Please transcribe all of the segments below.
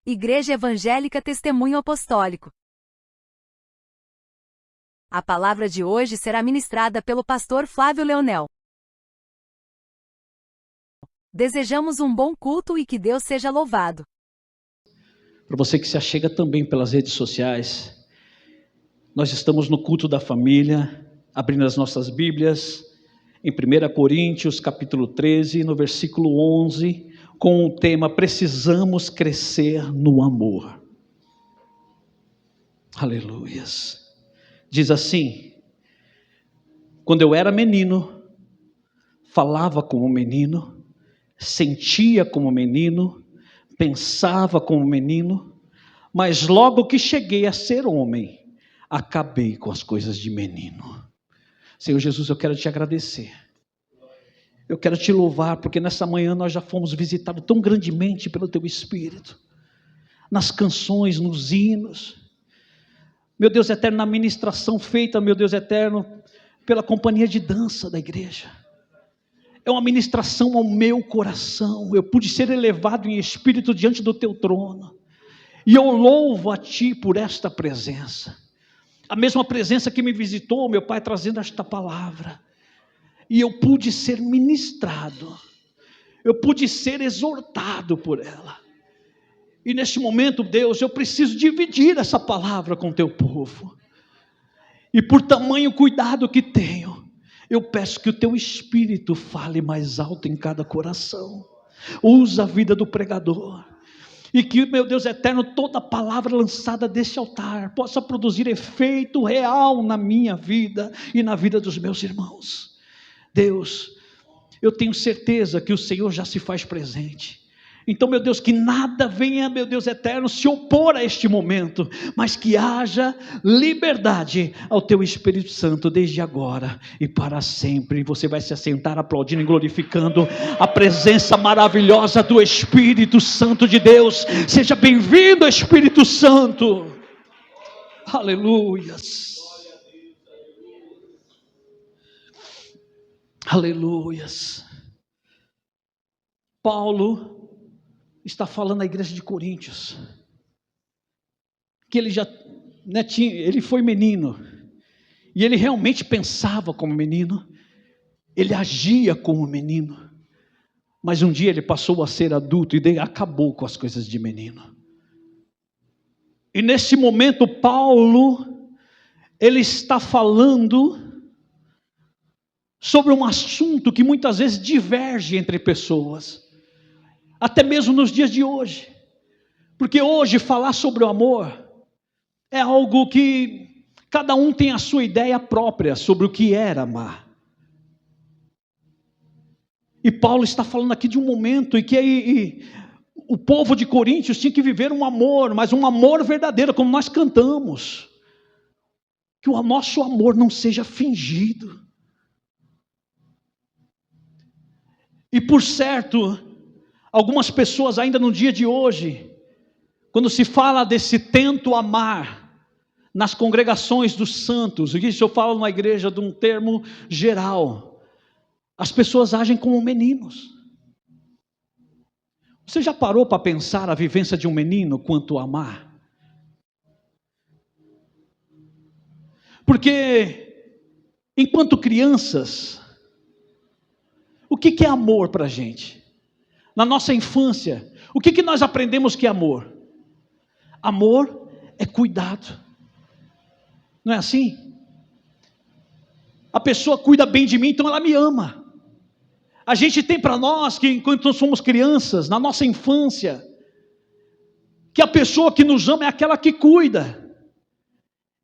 Igreja Evangélica Testemunho Apostólico. A palavra de hoje será ministrada pelo pastor Flávio Leonel. Desejamos um bom culto e que Deus seja louvado. Para você que se achega também pelas redes sociais, nós estamos no culto da família, abrindo as nossas Bíblias, em 1 Coríntios, capítulo 13, no versículo 11, com o tema Precisamos Crescer no Amor. Aleluias. Diz assim: quando eu era menino, falava como menino, sentia como menino, pensava como menino, mas logo que cheguei a ser homem, acabei com as coisas de menino. Senhor Jesus, eu quero te agradecer. Eu quero te louvar, porque nessa manhã nós já fomos visitados tão grandemente pelo Teu Espírito. Nas canções, nos hinos. Meu Deus eterno, na ministração feita, meu Deus eterno, pela companhia de dança da igreja. É uma ministração ao meu coração. Eu pude ser elevado em espírito diante do Teu trono. E eu louvo a Ti por esta presença. A mesma presença que me visitou, meu Pai, trazendo esta palavra. E eu pude ser ministrado. Eu pude ser exortado por ela. E neste momento, Deus, eu preciso dividir essa palavra com o Teu povo. E por tamanho cuidado que tenho, eu peço que o Teu Espírito fale mais alto em cada coração. Usa a vida do pregador. E que, meu Deus eterno, toda palavra lançada desse altar possa produzir efeito real na minha vida e na vida dos meus irmãos. Deus, eu tenho certeza que o Senhor já se faz presente. Então, meu Deus, que nada venha, meu Deus eterno, se opor a este momento, mas que haja liberdade ao Teu Espírito Santo desde agora e para sempre. E você vai se assentar aplaudindo e glorificando a presença maravilhosa do Espírito Santo de Deus. Seja bem-vindo, Espírito Santo. Aleluias. Aleluias. Paulo está falando à igreja de Coríntios, que ele já ele foi menino, e ele realmente pensava como menino, ele agia como menino, mas um dia ele passou a ser adulto e acabou com as coisas de menino. E nesse momento Paulo, ele está falando sobre um assunto que muitas vezes diverge entre pessoas, até mesmo nos dias de hoje, porque hoje falar sobre o amor é algo que cada um tem a sua ideia própria sobre o que era amar. E Paulo está falando aqui de um momento em que o povo de Coríntios tinha que viver um amor, mas um amor verdadeiro, como nós cantamos, que o nosso amor não seja fingido. E por certo, algumas pessoas ainda no dia de hoje, quando se fala desse tento amar, nas congregações dos santos, isso eu falo numa igreja de um termo geral, as pessoas agem como meninos. Você já parou para pensar a vivência de um menino quanto a amar? Porque, enquanto crianças, o que é amor para a gente? Na nossa infância, o que nós aprendemos que é amor? Amor é cuidado. Não é assim? A pessoa cuida bem de mim, então ela me ama. A gente tem para nós, que enquanto nós somos crianças, na nossa infância, que a pessoa que nos ama é aquela que cuida.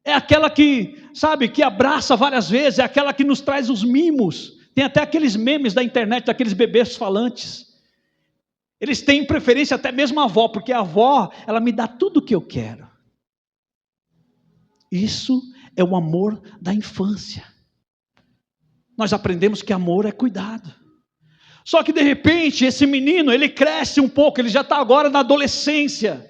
É aquela que, sabe, que abraça várias vezes, é aquela que nos traz os mimos. Tem até aqueles memes da internet, daqueles bebês falantes. Eles têm preferência até mesmo a avó, porque a avó, ela me dá tudo o que eu quero. Isso é o amor da infância. Nós aprendemos que amor é cuidado. Só que de repente, esse menino, ele cresce um pouco, ele já está agora na adolescência.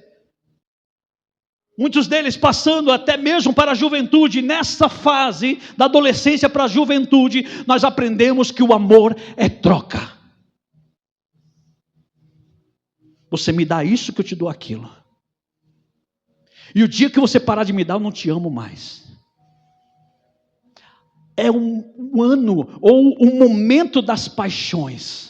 Muitos deles passando até mesmo para a juventude. Nessa fase da adolescência para a juventude, nós aprendemos que o amor é troca. Você me dá isso que eu te dou aquilo. E o dia que você parar de me dar, eu não te amo mais. É um ano ou um momento das paixões.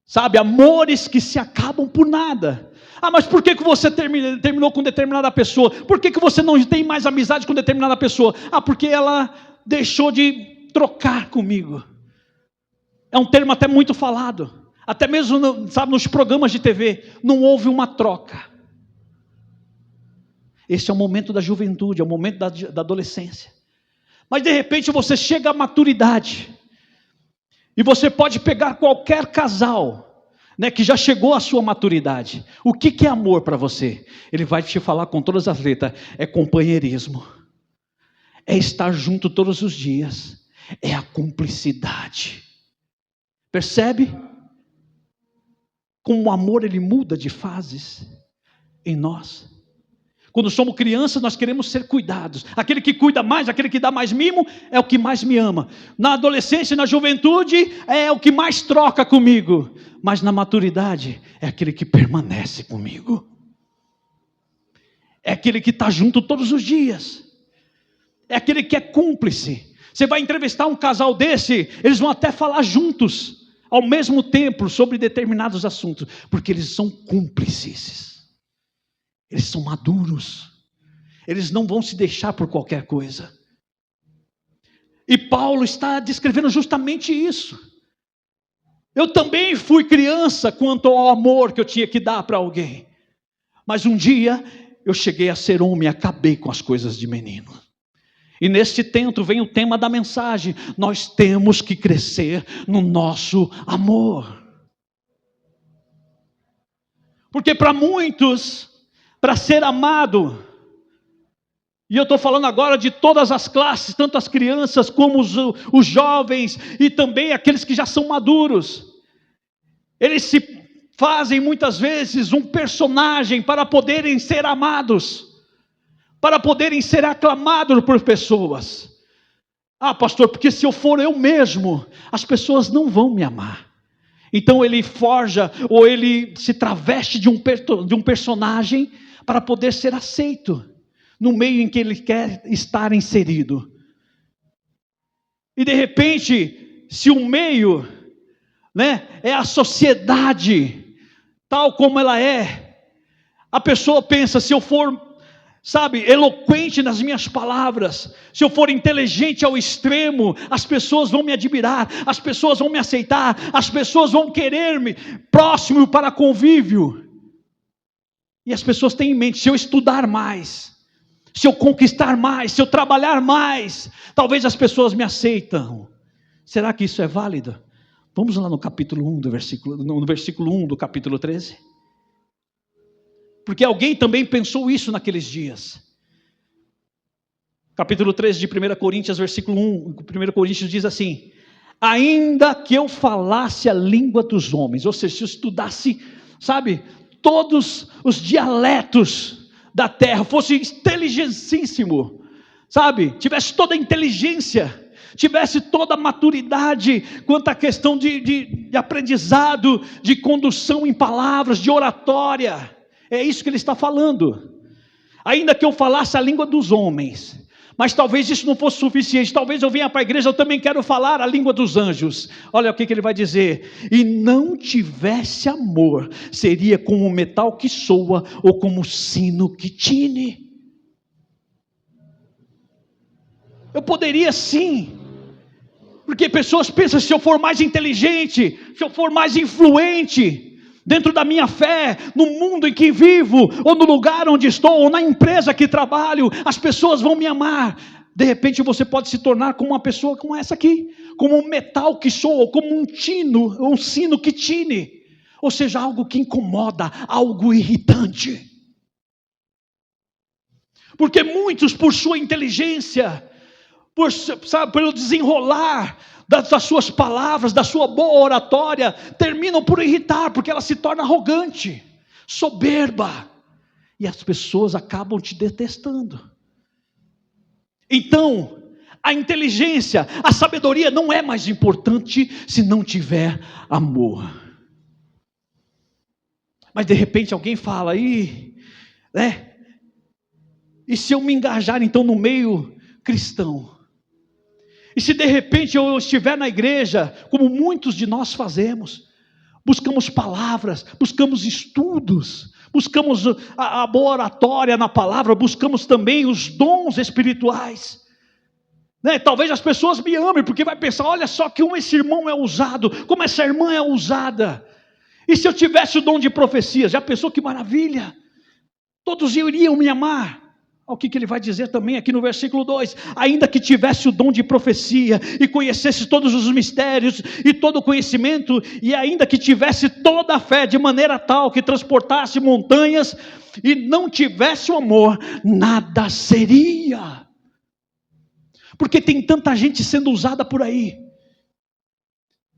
Sabe, amores que se acabam por nada. Ah, mas por que você terminou com determinada pessoa? Por que você não tem mais amizade com determinada pessoa? Ah, porque ela deixou de trocar comigo. É um termo até muito falado. Até mesmo, sabe, nos programas de TV, não houve uma troca. Esse é o momento da juventude, é o momento da adolescência. Mas de repente você chega à maturidade. E você pode pegar qualquer casal, né, que já chegou à sua maturidade. O que é amor para você? Ele vai te falar com todas as letras. É companheirismo. É estar junto todos os dias. É a cumplicidade. Percebe? Como o amor ele muda de fases em nós. Quando somos crianças, nós queremos ser cuidados. Aquele que cuida mais, aquele que dá mais mimo, é o que mais me ama. Na adolescência e na juventude, é o que mais troca comigo. Mas na maturidade, é aquele que permanece comigo. É aquele que está junto todos os dias. É aquele que é cúmplice. Você vai entrevistar um casal desse, eles vão até falar juntos, ao mesmo tempo, sobre determinados assuntos. Porque eles são cúmplices. Eles são maduros. Eles não vão se deixar por qualquer coisa. E Paulo está descrevendo justamente isso. Eu também fui criança quanto ao amor que eu tinha que dar para alguém. Mas um dia eu cheguei a ser homem e acabei com as coisas de menino. E neste tempo vem o tema da mensagem. Nós temos que crescer no nosso amor. Porque para muitos, para ser amado, e eu estou falando agora de todas as classes, tanto as crianças como os jovens, e também aqueles que já são maduros, eles se fazem muitas vezes um personagem para poderem ser amados, para poderem ser aclamados por pessoas. Ah, pastor, porque se eu for eu mesmo, as pessoas não vão me amar. Então ele forja, ou ele se traveste de um personagem, para poder ser aceito no meio em que ele quer estar inserido. E de repente, se o meio, né, é a sociedade tal como ela é, a pessoa pensa, se eu for, sabe, eloquente nas minhas palavras, se eu for inteligente ao extremo, as pessoas vão me admirar, as pessoas vão me aceitar, as pessoas vão querer-me próximo para convívio. E as pessoas têm em mente, se eu estudar mais, se eu conquistar mais, se eu trabalhar mais, talvez as pessoas me aceitam. Será que isso é válido? Vamos lá no capítulo 1 no versículo 1 do capítulo 13. Porque alguém também pensou isso naqueles dias. Capítulo 13 de 1 Coríntios, versículo 1, 1 Coríntios diz assim: ainda que eu falasse a língua dos homens, ou seja, se eu estudasse, sabe, todos os dialetos da terra, fosse inteligentíssimo, sabe, tivesse toda a inteligência, tivesse toda a maturidade quanto à questão de aprendizado, de condução em palavras, de oratória, é isso que ele está falando. Ainda que eu falasse a língua dos homens, mas talvez isso não fosse suficiente, talvez eu venha para a igreja, eu também quero falar a língua dos anjos. Olha o que ele vai dizer: e não tivesse amor, seria como o metal que soa, ou como o sino que tine. Eu poderia sim, porque pessoas pensam, se eu for mais inteligente, se eu for mais influente, dentro da minha fé, no mundo em que vivo, ou no lugar onde estou, ou na empresa que trabalho, as pessoas vão me amar. De repente você pode se tornar como uma pessoa como essa aqui, como um metal que soa, como um tino, um sino que tine, ou seja, algo que incomoda, algo irritante. Porque muitos, por sua inteligência, pelo desenrolar das suas palavras, da sua boa oratória, terminam por irritar, porque ela se torna arrogante, soberba, e as pessoas acabam te detestando. Então, a inteligência, a sabedoria não é mais importante se não tiver amor. Mas de repente alguém fala aí, né? E se eu me engajar então no meio cristão? E se de repente eu estiver na igreja, como muitos de nós fazemos, buscamos palavras, buscamos estudos, buscamos a boa oratória na palavra, buscamos também os dons espirituais, né? Talvez as pessoas me amem, porque vai pensar, olha só como esse irmão é ousado, como essa irmã é ousada. E se eu tivesse o dom de profecia, já pensou que maravilha? Todos iriam me amar. Olha o que ele vai dizer também aqui no versículo 2: ainda que tivesse o dom de profecia, e conhecesse todos os mistérios, e todo o conhecimento, e ainda que tivesse toda a fé, de maneira tal que transportasse montanhas, e não tivesse o amor, nada seria. Porque tem tanta gente sendo usada por aí,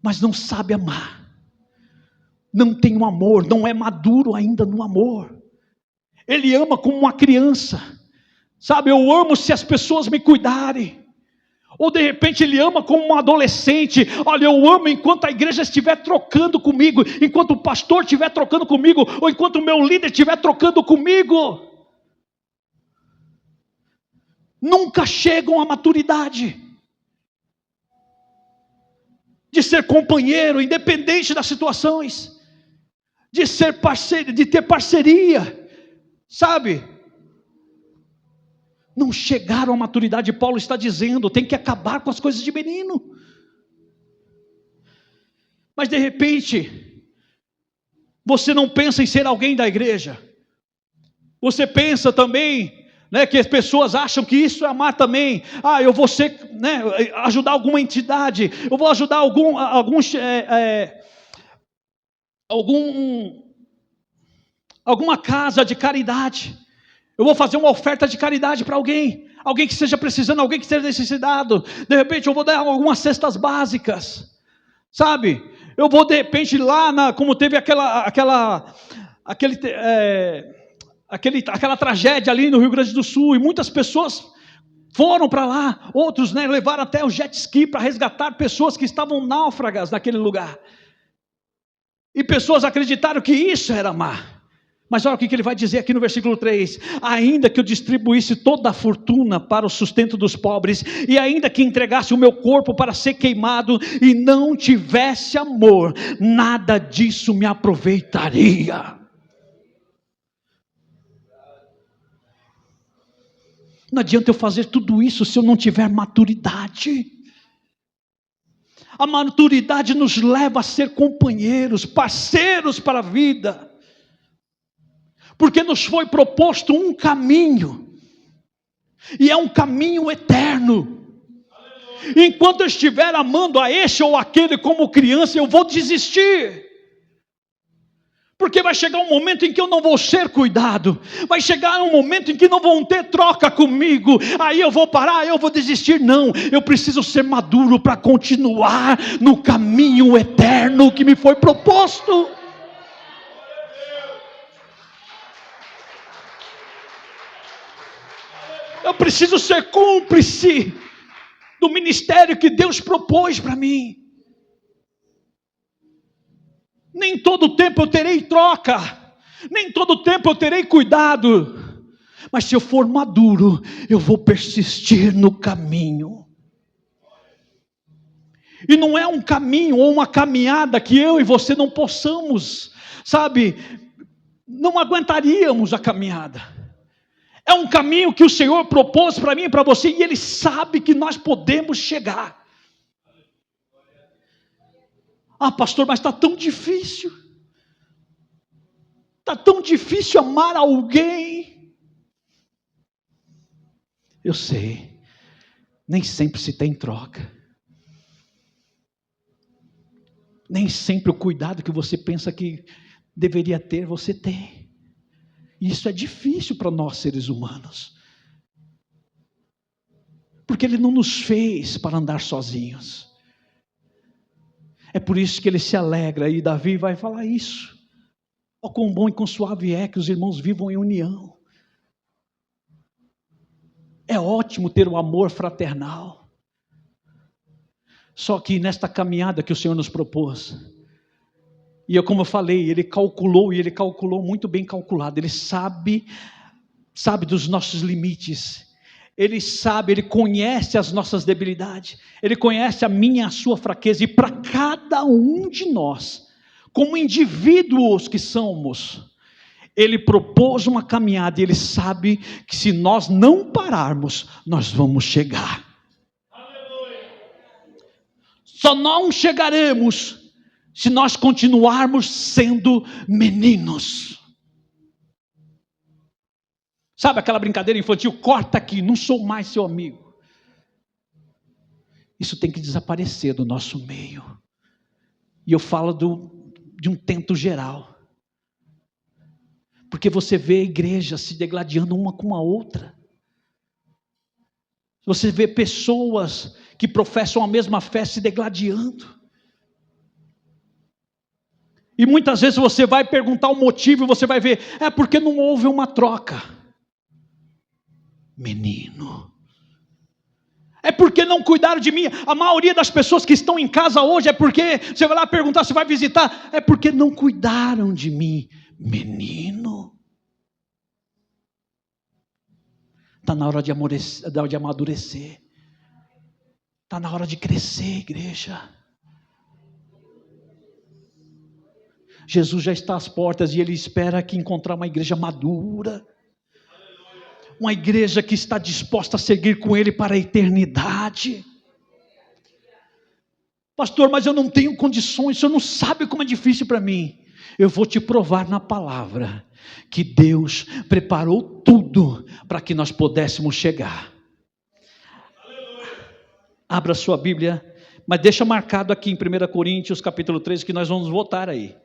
mas não sabe amar, não tem um amor, não é maduro ainda no amor. Ele ama como uma criança. Sabe, eu amo se as pessoas me cuidarem. Ou de repente ele ama como um adolescente. Olha, eu amo enquanto a igreja estiver trocando comigo, enquanto o pastor estiver trocando comigo, ou enquanto o meu líder estiver trocando comigo. Nunca chegam à maturidade de ser companheiro, independente das situações, de ser parceiro, de ter parceria, sabe? Não chegaram à maturidade. Paulo está dizendo, tem que acabar com as coisas de menino. Mas de repente, você não pensa em ser alguém da igreja. Você pensa também, né, que as pessoas acham que isso é amar também. Ah, eu vou ser, né, ajudar alguma entidade, eu vou ajudar alguma casa de caridade. Eu vou fazer uma oferta de caridade para alguém que esteja precisando, alguém que esteja necessitado. De repente eu vou dar algumas cestas básicas, sabe? Eu vou de repente lá, como teve aquela tragédia ali no Rio Grande do Sul, e muitas pessoas foram para lá, outros, né, levaram até o jet ski para resgatar pessoas que estavam náufragas naquele lugar. E pessoas acreditaram que isso era amar. Mas olha o que ele vai dizer aqui no versículo 3: ainda que eu distribuísse toda a fortuna para o sustento dos pobres, e ainda que entregasse o meu corpo para ser queimado, e não tivesse amor, nada disso me aproveitaria. Não adianta eu fazer tudo isso se eu não tiver maturidade. A maturidade nos leva a ser companheiros, parceiros para a vida. Porque nos foi proposto um caminho, e é um caminho eterno. Enquanto eu estiver amando a este ou aquele como criança, eu vou desistir. Porque vai chegar um momento em que eu não vou ser cuidado, vai chegar um momento em que não vão ter troca comigo, aí eu vou parar, eu vou desistir. Não, eu preciso ser maduro para continuar no caminho eterno que me foi proposto. Eu preciso ser cúmplice do ministério que Deus propôs para mim. Nem todo tempo eu terei troca, nem todo tempo eu terei cuidado, mas se eu for maduro, eu vou persistir no caminho. E não é um caminho ou uma caminhada que eu e você não possamos, sabe, não aguentaríamos a caminhada. É um caminho que o Senhor propôs para mim e para você, e Ele sabe que nós podemos chegar. Ah, pastor, mas está tão difícil. Está tão difícil amar alguém. Eu sei, nem sempre se tem troca. Nem sempre o cuidado que você pensa que deveria ter, você tem. E isso é difícil para nós seres humanos. Porque Ele não nos fez para andar sozinhos. É por isso que Ele se alegra, e Davi vai falar isso. Ó, quão bom e quão suave é que os irmãos vivam em união. É ótimo ter o amor fraternal. Só que nesta caminhada que o Senhor nos propôs, e como eu falei, Ele calculou, e Ele calculou muito bem calculado. Ele sabe sabe dos nossos limites. Ele sabe, Ele conhece as nossas debilidades. Ele conhece a minha e a sua fraqueza. E para cada um de nós, como indivíduos que somos, Ele propôs uma caminhada. E Ele sabe que se nós não pararmos, nós vamos chegar. Só não chegaremos se nós continuarmos sendo meninos. Sabe aquela brincadeira infantil? Corta aqui, não sou mais seu amigo. Isso tem que desaparecer do nosso meio. E eu falo de um tento geral. Porque você vê a igreja se degladiando uma com a outra. Você vê pessoas que professam a mesma fé se degladiando. E muitas vezes você vai perguntar o motivo e você vai ver, é porque não houve uma troca. Menino, é porque não cuidaram de mim. A maioria das pessoas que estão em casa hoje é porque, você vai lá perguntar se vai visitar, é porque não cuidaram de mim. Menino, está na hora de amadurecer, está na hora de crescer, igreja. Jesus já está às portas e Ele espera que encontrar uma igreja madura, uma igreja que está disposta a seguir com Ele para a eternidade. Pastor, mas eu não tenho condições, o senhor não sabe como é difícil para mim. Eu vou te provar na palavra que Deus preparou tudo para que nós pudéssemos chegar. Abra sua Bíblia, mas deixa marcado aqui em 1 Coríntios capítulo 13, que nós vamos voltar aí.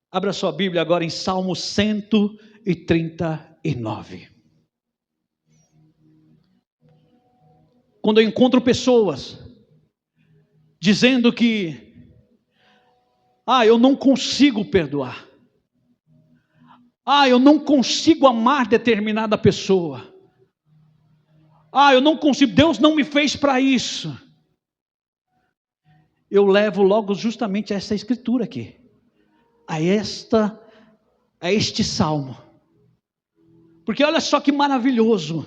Abra sua Bíblia agora em Salmo 139. Quando eu encontro pessoas dizendo que eu não consigo perdoar, eu não consigo amar determinada pessoa, eu não consigo, Deus não me fez para isso, eu levo logo justamente a essa escritura aqui, a este salmo. Porque olha só que maravilhoso,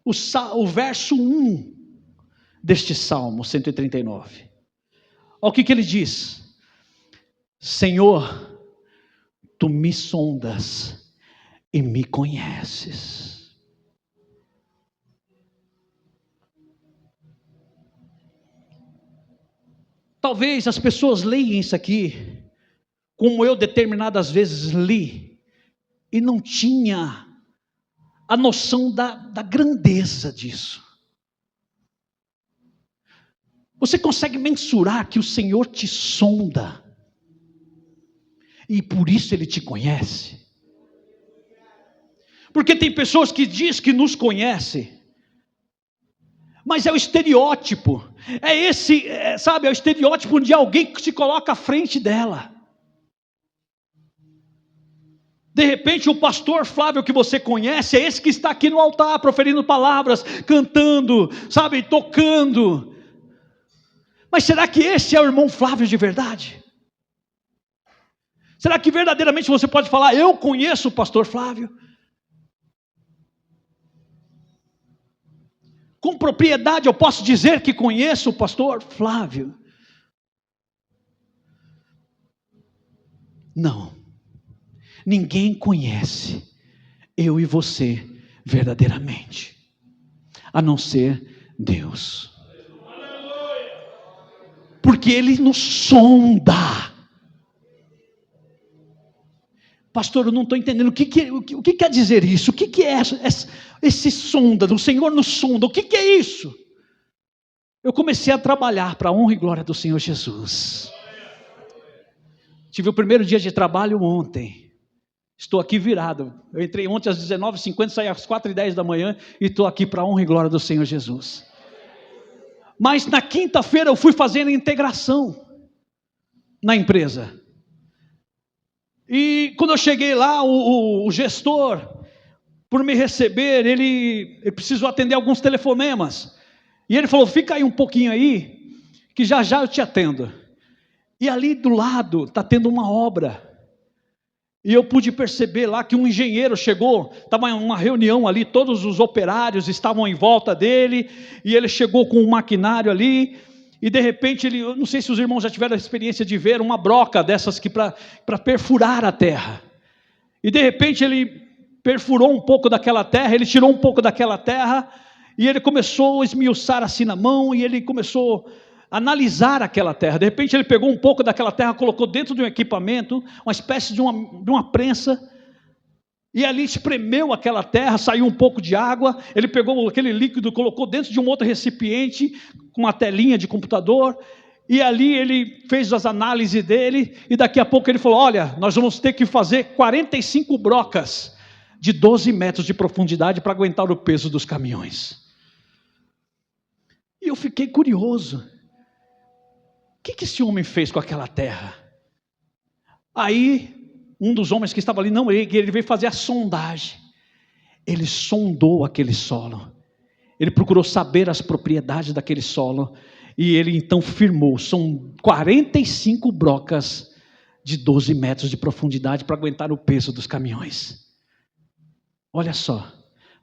o verso 1 deste Salmo 139, olha o que ele diz: Senhor, Tu me sondas e me conheces. Talvez as pessoas leiam isso aqui, como eu determinadas vezes li, e não tinha a noção da grandeza disso. Você consegue mensurar que o Senhor te sonda, e por isso Ele te conhece? Porque tem pessoas que dizem que nos conhecem, mas é o estereótipo, é o estereótipo de alguém que se coloca à frente dela. De repente o pastor Flávio que você conhece, é esse que está aqui no altar, proferindo palavras, cantando, tocando. Mas será que esse é o irmão Flávio de verdade? Será que verdadeiramente você pode falar, eu conheço o pastor Flávio? Com propriedade eu posso dizer que conheço o pastor Flávio? Não. Ninguém conhece eu e você verdadeiramente, a não ser Deus. Porque Ele nos sonda. Pastor, eu não estou entendendo o que quer dizer isso? O que é esse sonda? O Senhor nos sonda, o que é isso? Eu comecei a trabalhar para a honra e glória do Senhor Jesus. Tive o primeiro dia de trabalho ontem. Estou aqui virado. Eu entrei ontem às 19h50, saí às 4h10 da manhã e estou aqui para a honra e glória do Senhor Jesus. Mas na quinta-feira eu fui fazendo a integração na empresa. E quando eu cheguei lá, o gestor, por me receber, ele precisou atender alguns telefonemas. E ele falou, fica aí um pouquinho aí, que já já eu te atendo. E ali do lado está tendo uma obra. E eu pude perceber lá que um engenheiro chegou, estava em uma reunião ali, todos os operários estavam em volta dele, e ele chegou com um maquinário ali, e de repente, eu não sei se os irmãos já tiveram a experiência de ver uma broca dessas que para perfurar a terra. E de repente ele perfurou um pouco daquela terra, ele tirou um pouco daquela terra, e ele começou a esmiuçar assim na mão, e ele começou a analisar aquela terra. De repente ele pegou um pouco daquela terra, colocou dentro de um equipamento, uma espécie de uma prensa, e ali espremeu aquela terra, saiu um pouco de água, ele pegou aquele líquido, colocou dentro de um outro recipiente, com uma telinha de computador, e ali ele fez as análises dele, e daqui a pouco ele falou: olha, nós vamos ter que fazer 45 brocas, de 12 metros de profundidade, para aguentar o peso dos caminhões. E eu fiquei curioso, o que esse homem fez com aquela terra? Aí, um dos homens que estava ali, não, ele veio fazer a sondagem. Ele sondou aquele solo. Ele procurou saber as propriedades daquele solo. E ele então firmou, são 45 brocas de 12 metros de profundidade para aguentar o peso dos caminhões. Olha só,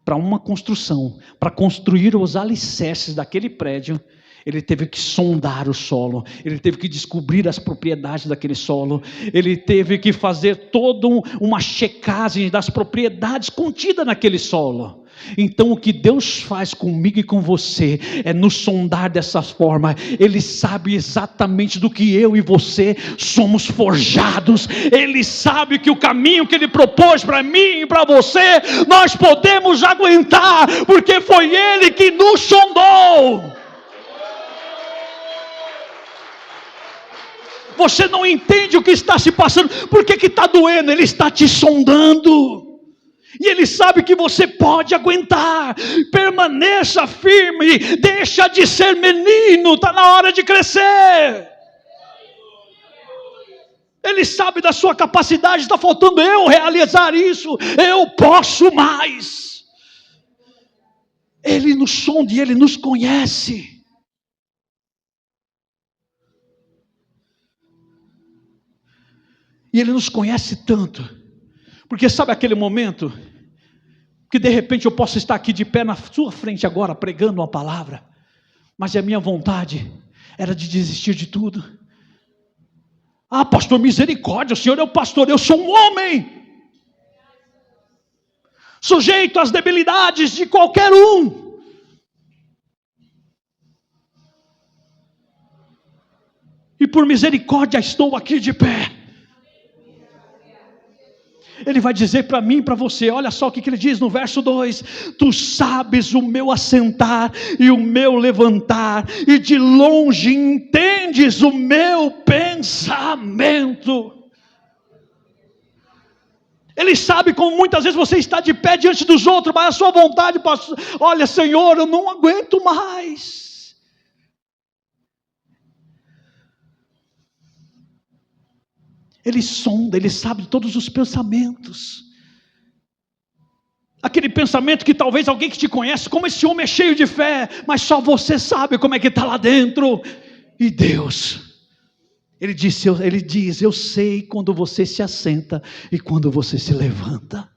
para uma construção, para construir os alicerces daquele prédio, ele teve que sondar o solo, ele teve que descobrir as propriedades daquele solo, ele teve que fazer toda uma checagem das propriedades contidas naquele solo. Então o que Deus faz comigo e com você, é nos sondar dessa forma. Ele sabe exatamente do que eu e você somos forjados, Ele sabe que o caminho que Ele propôs para mim e para você, nós podemos aguentar, porque foi Ele que nos sondou. Você não entende o que está se passando. Por que está doendo? Ele está te sondando. E Ele sabe que você pode aguentar. Permaneça firme. Deixa de ser menino. Está na hora de crescer. Ele sabe da sua capacidade. Está faltando eu realizar isso. Eu posso mais. Ele nos sonda e Ele nos conhece. E Ele nos conhece tanto, porque sabe aquele momento, que de repente eu posso estar aqui de pé na sua frente agora, pregando uma palavra, mas a minha vontade era de desistir de tudo. Ah, pastor, misericórdia, o senhor é o pastor, eu sou um homem, sujeito às debilidades de qualquer um. E por misericórdia estou aqui de pé. Ele vai dizer para mim e para você, olha só o que ele diz no verso 2: tu sabes o meu assentar e o meu levantar, e de longe entendes o meu pensamento. Ele sabe como muitas vezes você está de pé diante dos outros, mas a sua vontade, olha, Senhor, eu não aguento mais. Ele sonda, Ele sabe de todos os pensamentos. Aquele pensamento que talvez alguém que te conhece, como esse homem é cheio de fé, mas só você sabe como é que está lá dentro. E Deus, Ele diz, eu sei quando você se assenta e quando você se levanta.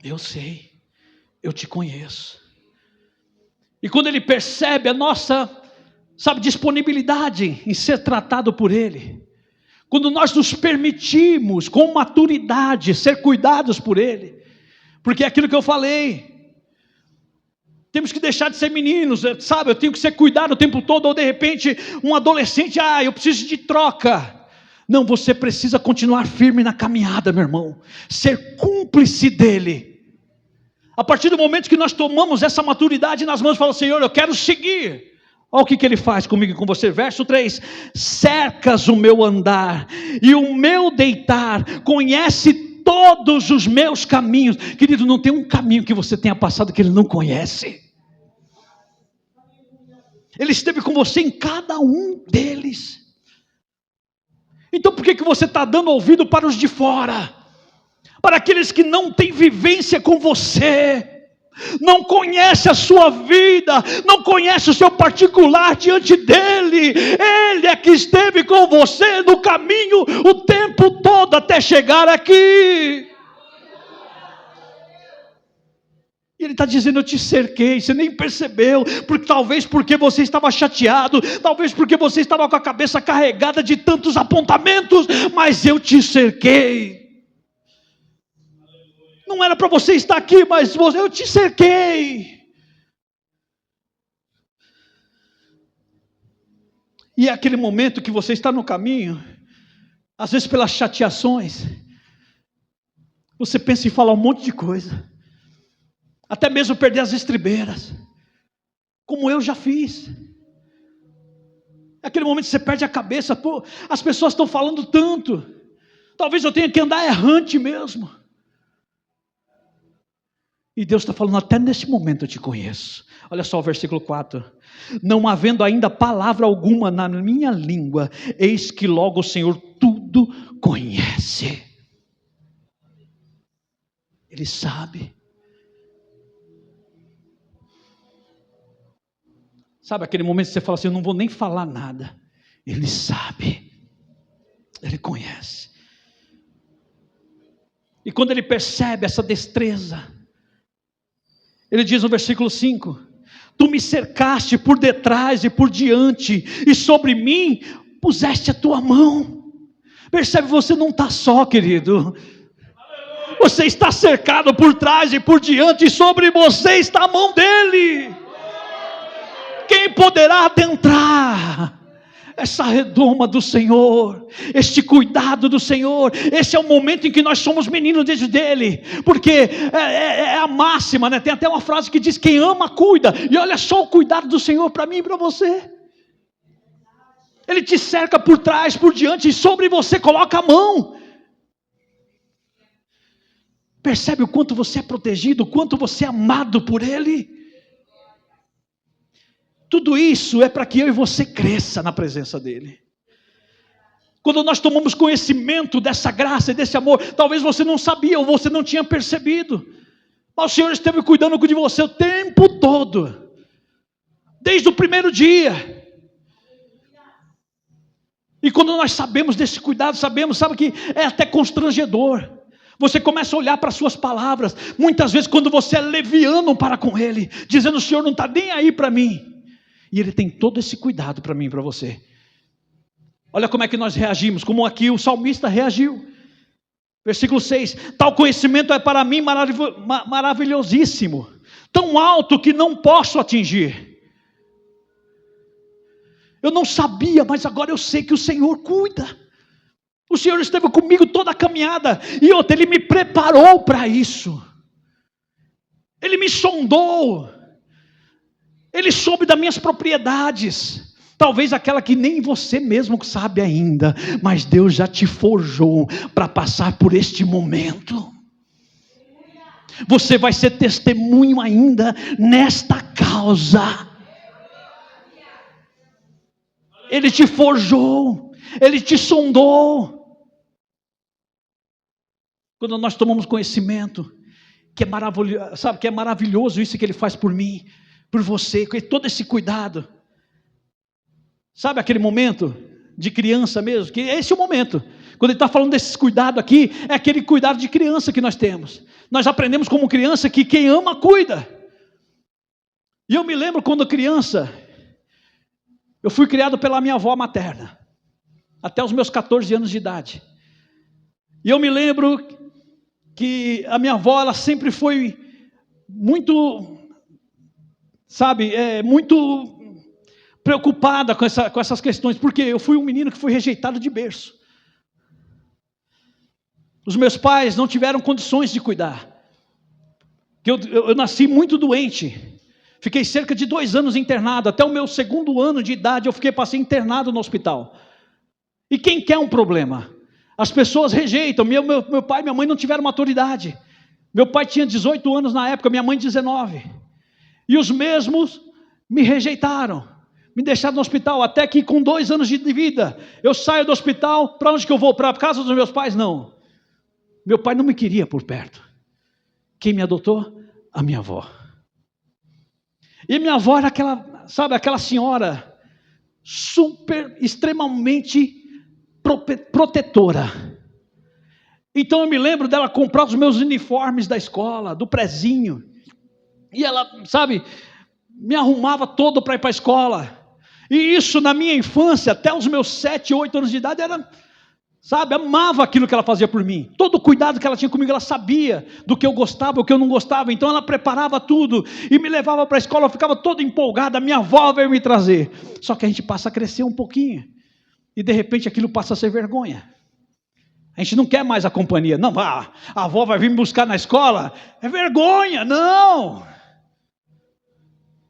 Eu sei, eu te conheço. E quando Ele percebe a nossa, disponibilidade em ser tratado por Ele, quando nós nos permitimos com maturidade ser cuidados por Ele, porque é aquilo que eu falei, temos que deixar de ser meninos, eu tenho que ser cuidado o tempo todo, ou de repente um adolescente, eu preciso de troca. Não, você precisa continuar firme na caminhada, meu irmão, ser cúmplice dEle. A partir do momento que nós tomamos essa maturidade nas mãos, falamos, Senhor, eu quero seguir. Olha o que Ele faz comigo e com você, verso 3, cercas o meu andar e o meu deitar, conhece todos os meus caminhos. Querido, não tem um caminho que você tenha passado que Ele não conhece. Ele esteve com você em cada um deles. Então por que você está dando ouvido para os de fora? Para aqueles que não têm vivência com você? não conhece a sua vida, não conhece o seu particular diante dele. Ele é que esteve com você no caminho o tempo todo até chegar aqui. E ele está dizendo: eu te cerquei, você nem percebeu, talvez porque você estava chateado, talvez porque você estava com a cabeça carregada de tantos apontamentos, mas eu te cerquei. Não era para você estar aqui, mas eu te cerquei. E é aquele momento que você está no caminho, às vezes pelas chateações, você pensa em falar um monte de coisa, até mesmo perder as estribeiras, como eu já fiz. É aquele momento que você perde a cabeça, pô, as pessoas estão falando tanto, talvez eu tenha que andar errante mesmo. E Deus está falando: até nesse momento eu te conheço. Olha só o versículo 4. Não havendo ainda palavra alguma na minha língua, eis que logo o Senhor tudo conhece. Ele sabe. Sabe aquele momento que você fala assim: eu não vou nem falar nada. Ele sabe. Ele conhece. E quando ele percebe essa destreza, ele diz no versículo 5: tu me cercaste por detrás e por diante, e sobre mim puseste a tua mão. Percebe, você não está só, querido. Você está cercado por trás e por diante, e sobre você está a mão dele. Quem poderá adentrar essa redoma do Senhor, este cuidado do Senhor? Esse é o momento em que nós somos meninos dele, porque é a máxima, né? Tem até uma frase que diz: quem ama cuida. E olha só o cuidado do Senhor para mim e para você. Ele te cerca por trás, por diante, e sobre você coloca a mão. Percebe o quanto você é protegido, o quanto você é amado por ele? Tudo isso é para que eu e você cresça na presença dele. Quando nós tomamos conhecimento dessa graça e desse amor, talvez você não sabia ou você não tinha percebido, mas o Senhor esteve cuidando de você o tempo todo, desde o primeiro dia. E quando nós sabemos desse cuidado, sabe que é até constrangedor. Você começa a olhar para as suas palavras, muitas vezes quando você é leviano para com ele, dizendo: o Senhor não está nem aí para mim. E ele tem todo esse cuidado para mim e para você. Olha como é que nós reagimos, como aqui o salmista reagiu. Versículo 6: tal conhecimento é para mim maravilhosíssimo, tão alto que não posso atingir. Eu não sabia, mas agora eu sei que o Senhor cuida. O Senhor esteve comigo toda a caminhada, e outra, Ele me preparou para isso. Ele me sondou. Ele soube das minhas propriedades, talvez aquela que nem você mesmo sabe ainda, mas Deus já te forjou para passar por este momento. Você vai ser testemunho ainda nesta causa. Ele te forjou, Ele te sondou. Quando nós tomamos conhecimento, que é maravilhoso, sabe, que é maravilhoso isso que Ele faz por mim, por você, com todo esse cuidado. Sabe aquele momento de criança mesmo? Que esse é o momento. Quando ele está falando desse cuidado aqui, é aquele cuidado de criança que nós temos. Nós aprendemos como criança que quem ama, cuida. E eu me lembro quando criança, eu fui criado pela minha avó materna, até os meus 14 anos de idade. E eu me lembro que a minha avó, ela sempre foi muito... muito preocupada com essas questões, porque eu fui um menino que foi rejeitado de berço. Os meus pais não tiveram condições de cuidar. Eu nasci muito doente, fiquei cerca de 2 anos internado, até o meu 2º ano de idade passei internado no hospital. E quem quer um problema? As pessoas rejeitam. Meu pai e minha mãe não tiveram maturidade. Meu pai tinha 18 anos na época, minha mãe 19. E os mesmos me rejeitaram, me deixaram no hospital, até que com 2 anos de vida, eu saio do hospital, para onde que eu vou? Para a casa dos meus pais? Não. Meu pai não me queria por perto. Quem me adotou? A minha avó. E minha avó era aquela, sabe, aquela senhora super, extremamente protetora. Então eu me lembro dela comprar os meus uniformes da escola, do prezinho. E ela, sabe, me arrumava todo para ir para a escola. E isso na minha infância, até os meus 7, 8 anos de idade, era, sabe, amava aquilo que ela fazia por mim. Todo o cuidado que ela tinha comigo, ela sabia do que eu gostava, o que eu não gostava. Então ela preparava tudo e me levava para a escola, eu ficava toda empolgada, minha avó veio me trazer. Só que a gente passa a crescer um pouquinho. E de repente aquilo passa a ser vergonha. A gente não quer mais a companhia. Não, a avó vai vir me buscar na escola. É vergonha, não.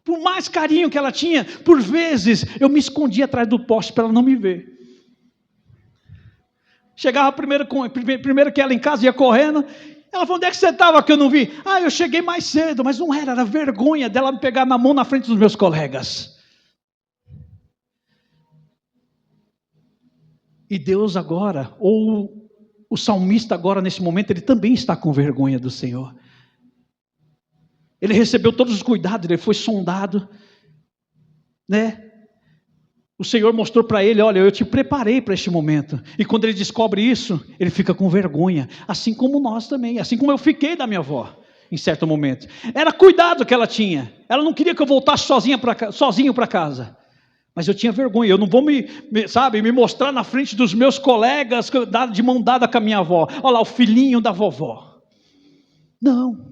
Por mais carinho que ela tinha, por vezes eu me escondia atrás do poste para ela não me ver. Chegava primeiro que ela em casa, ia correndo. Ela falou, onde é que você estava que eu não vi? Ah, eu cheguei mais cedo, mas não era vergonha dela me pegar na mão na frente dos meus colegas. E Deus agora, ou o salmista agora nesse momento, ele também está com vergonha do Senhor. Ele recebeu todos os cuidados, ele foi sondado, né? O Senhor mostrou para ele, olha, eu te preparei para este momento. E quando ele descobre isso, ele fica com vergonha. Assim como nós também, assim como eu fiquei da minha avó, em certo momento. Era cuidado que ela tinha. Ela não queria que eu voltasse sozinho para casa. Mas eu tinha vergonha, eu não vou me mostrar na frente dos meus colegas, de mão dada com a minha avó. Olha lá, o filhinho da vovó. Não.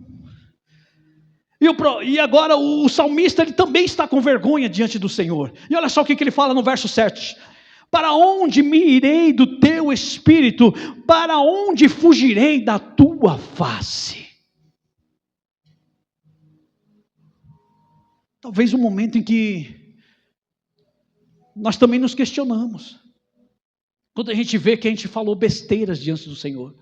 E agora o salmista, ele também está com vergonha diante do Senhor. E olha só o que ele fala no verso 7. Para onde me irei do teu espírito? Para onde fugirei da tua face? Talvez um momento em que nós também nos questionamos. Quando a gente vê que a gente falou besteiras diante do Senhor.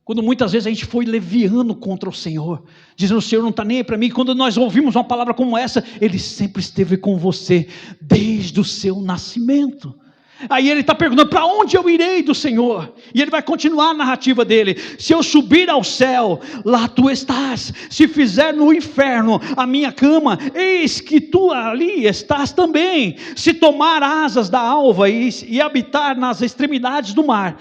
Quando muitas vezes a gente foi leviano contra o Senhor, dizendo, o Senhor não está nem aí para mim. Quando nós ouvimos uma palavra como essa, Ele sempre esteve com você, desde o seu nascimento. Aí ele está perguntando, para onde eu irei do Senhor? E ele vai continuar a narrativa dele. Se eu subir ao céu, lá tu estás. Se fizer no inferno a minha cama, eis que tu ali estás também. Se tomar asas da alva e habitar nas extremidades do mar,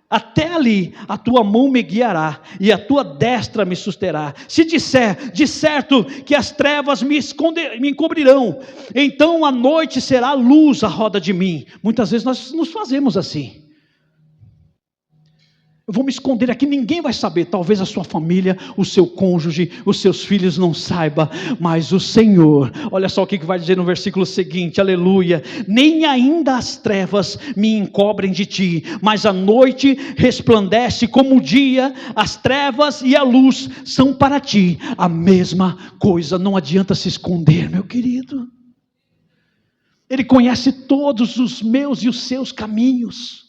até ali a tua mão me guiará e a tua destra me susterá. Se disser, de certo que as trevas me encobrirão, então a noite será luz à roda de mim. Muitas vezes nós nos fazemos assim. Eu vou me esconder aqui, ninguém vai saber. Talvez a sua família, o seu cônjuge, os seus filhos não saibam, mas o Senhor, olha só o que vai dizer no versículo seguinte, aleluia. Nem ainda as trevas me encobrem de ti, mas a noite resplandece como o dia, as trevas e a luz são para ti a mesma coisa. Não adianta se esconder, meu querido. Ele conhece todos os meus e os seus caminhos.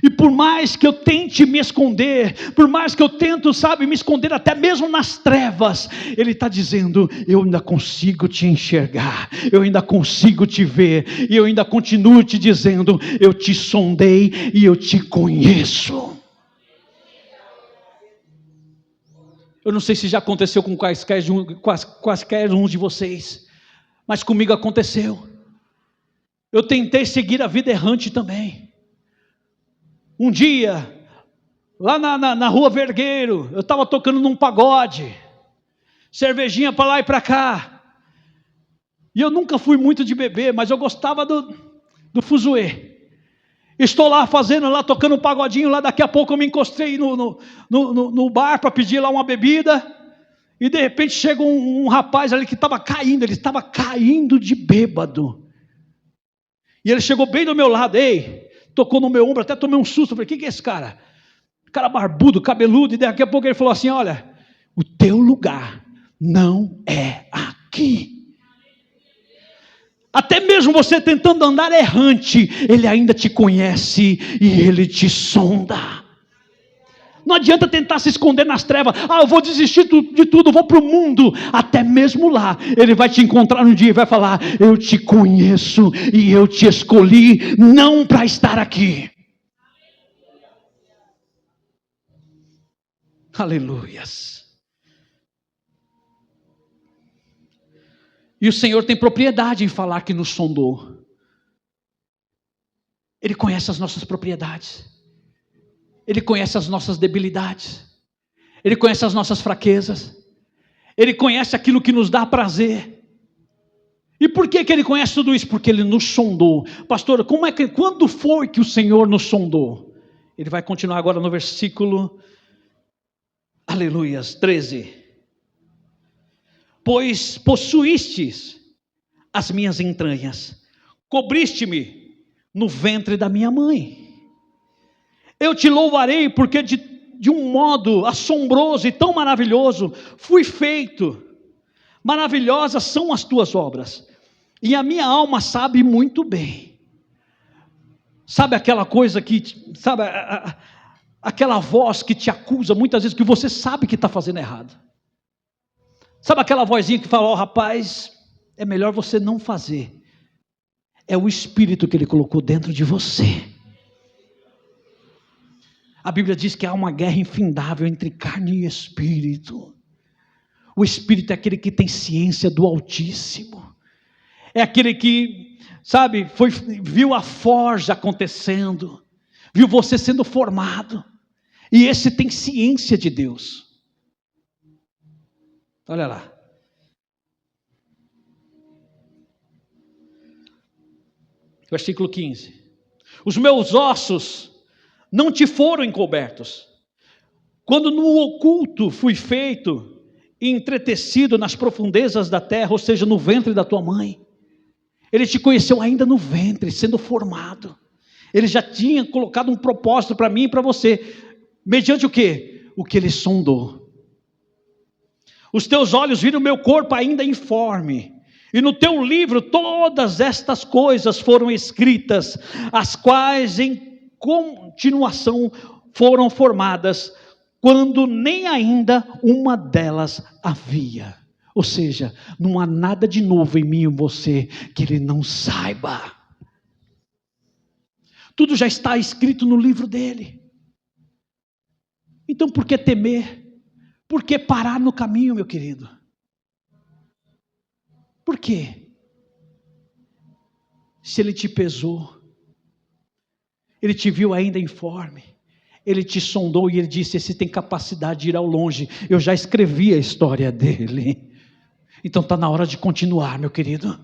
E por mais que eu tente me esconder, por mais que eu tento, me esconder até mesmo nas trevas, Ele está dizendo, eu ainda consigo te enxergar, eu ainda consigo te ver, e eu ainda continuo te dizendo, eu te sondei e eu te conheço. Eu não sei se já aconteceu com quaisquer um de vocês, mas comigo aconteceu. Eu tentei seguir a vida errante também. Um dia, lá na rua Vergueiro, eu estava tocando num pagode, cervejinha para lá e para cá, e eu nunca fui muito de beber, mas eu gostava do fuzuê. Estou lá tocando um pagodinho, lá daqui a pouco eu me encostei no bar para pedir lá uma bebida, e de repente chega um rapaz ali que estava caindo, ele estava caindo de bêbado, e ele chegou bem do meu lado, tocou no meu ombro, até tomei um susto, falei, que é esse cara? Cara barbudo, cabeludo, e daqui a pouco ele falou assim, olha, o teu lugar não é aqui. Até mesmo você tentando andar errante, Ele ainda te conhece e Ele te sonda. Não adianta tentar se esconder nas trevas, eu vou desistir de tudo, vou para o mundo, até mesmo lá, Ele vai te encontrar um dia e vai falar, eu te conheço e eu te escolhi, não para estar aqui. Aleluias. E o Senhor tem propriedade em falar que nos sondou. Ele conhece as nossas propriedades. Ele conhece as nossas debilidades. Ele conhece as nossas fraquezas. Ele conhece aquilo que nos dá prazer. E por que Ele conhece tudo isso? Porque Ele nos sondou. Pastor, quando foi que o Senhor nos sondou? Ele vai continuar agora no versículo, aleluias, 13. Pois possuístes as minhas entranhas, cobriste-me no ventre da minha mãe. Eu te louvarei porque de um modo assombroso e tão maravilhoso fui feito. Maravilhosas são as tuas obras, e a minha alma sabe muito bem. Sabe aquela coisa que, sabe, aquela voz que te acusa muitas vezes, que você sabe que está fazendo errado. Sabe aquela vozinha que fala, rapaz, é melhor você não fazer. É o Espírito que Ele colocou dentro de você. A Bíblia diz que há uma guerra infindável entre carne e Espírito. O Espírito é aquele que tem ciência do Altíssimo. É aquele que, sabe, viu a forja acontecendo, viu você sendo formado. E esse tem ciência de Deus. Olha lá. Versículo 15. Os meus ossos não te foram encobertos. Quando no oculto fui feito e entretecido nas profundezas da terra, ou seja, no ventre da tua mãe. Ele te conheceu ainda no ventre, sendo formado. Ele já tinha colocado um propósito para mim e para você. Mediante o quê? O que Ele sondou. Os teus olhos viram o meu corpo ainda informe. E no teu livro todas estas coisas foram escritas, as quais em continuação foram formadas, quando nem ainda uma delas havia. Ou seja, não há nada de novo em mim e em você que Ele não saiba. Tudo já está escrito no livro dele. Então por que temer? Por que parar no caminho, meu querido? Por quê? Se Ele te pesou, Ele te viu ainda informe, Ele te sondou e Ele disse, esse tem capacidade de ir ao longe, eu já escrevi a história dele. Então está na hora de continuar, meu querido.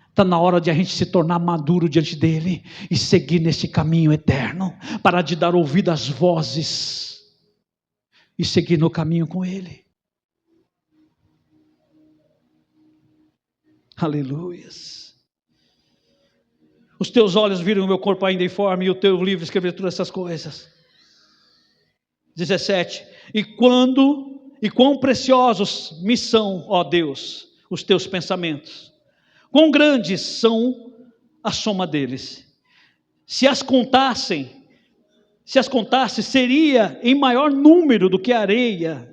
Está na hora de a gente se tornar maduro diante dele e seguir nesse caminho eterno, parar de dar ouvido às vozes e seguir no caminho com Ele. Aleluias. Os teus olhos viram o meu corpo ainda informe e o teu livro escreveu todas essas coisas. 17. E quão preciosos me são, ó Deus, os teus pensamentos. Quão grandes são a soma deles. Se as contasse, seria em maior número do que a areia.